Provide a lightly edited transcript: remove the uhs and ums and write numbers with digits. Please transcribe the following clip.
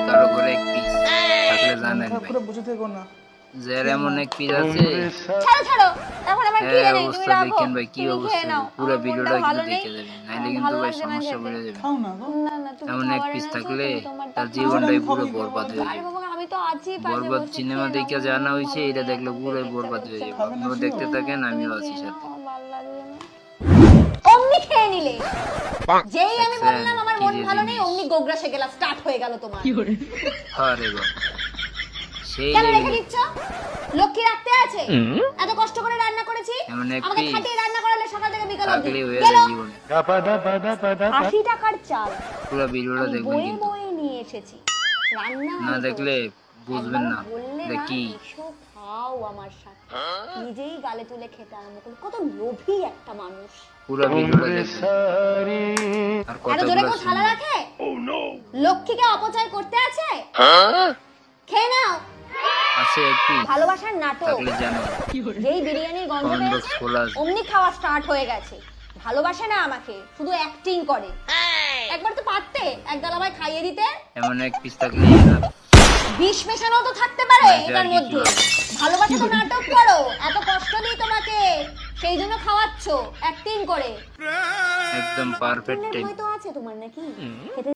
কারো ঘরে এক পিস থাকলে জানেন ভাই পুরো বুঝে থেকো না। যার এমন এক পিস আছে ছাড়ো ছাড়ো, এখন আমার কি জানি, তুমি অবস্থা রাখো, দেখেন ভাই কি তুমি খেয়ে অবস্থা নাও। পুরো আমার ভিডিওটা মনটা কিন্তু ভালো নেই, দেখে যাবেন নাইলে আমার কিন্তু ভালো ভাই লাগছে না সমস্যা খেতে। পড়ে যাবে খাও না গো। না না, তুমি এমন এক খাবার পিস এনেছো, থাকলে তুমি তোমারটা তার খাও। জীবনটাই আমি পুরো খাবো, বরবাদ হয়ে আরে যাবে বাবা, আমি তো আছি পাশে বরবাদ বসে, সিনেমা খেয়ে দেখে নাও, জানা আমার হয়েছে ভালো এটা নেই, দেখলে এখন পুরোই খেতে বরবাদ ইচ্ছা হয়ে যাবে করছে খাবে না আপনিও শুনো? দেখতে থাকেন না। আমিও তুমি আছি খেয়ে সাথে নাও, আমার ভালো লাগছে না। অমনি খেয়ে নিলে, যেই আমি দেখছেন, বললাম আমার কি মন যে ভালো নেই, জিনিস। অমনি গোগ্রাসে গেলা স্টার্ট হয়ে গেল তোমার। আরে বাবা সেই কেন রেখে লেভেলে দিচ্ছ? লক্ষ্মী রাখতে আছে? এত কষ্ট করে রান্না করেছি, এমন এক আমাকে piece খাটিয়ে রান্না করালে সকাল থেকে বিকাল অবধি। থাকলে হয়ে গেলো। যায় জীবনে 80 টাকার চাল পুরো ভিডিওটা আমি দেখবেন বয়ে কিন্তু বয়ে নিয়ে এসেছি, রান্না না আমি দেখলে করেছি। বুঝবেন একবার না বললে এটা না, কি এসো খাও আমার সাথে, নিজেই গালে তুলে খেতে আরম্ভ করলো। কত লোভী একটা মানুষ। পুরো ভিডিওটা দেখবেন আর এত জোরে কথাগুলো কেউ থালা শুনুন রাখে? লক্ষ্মীকে অপচয় করতে আছে? খেয়ে নাও। আছে এক পিস ভালোবাসার নাটক, থাকলে জানো যেই বিরিয়ানির গন্ধ কমেন্ট বক্স পেয়েছে খোলা আছে অমনি খাওয়া স্টার্ট হয়ে গেছে। ভালোবাসে না আমাকে, শুধু অ্যাক্টিং করে। একবার তো পারতে এক গাল আমায় খাইয়ে দিতে। এমন এক পিস থাকলে না বিষ মেশানো তো থাকতে পারে না, এটা এটার আর মধ্যে। কিছু ভালোবাসা তো নাটক করো, এত কষ্ট দিই তোমাকে, সেই জন্য খাওয়াচ্ছো অ্যাক্টিং করে। একদম পারফেক্ট টাইম হয়তো আছে তোমার নাকি? খেতে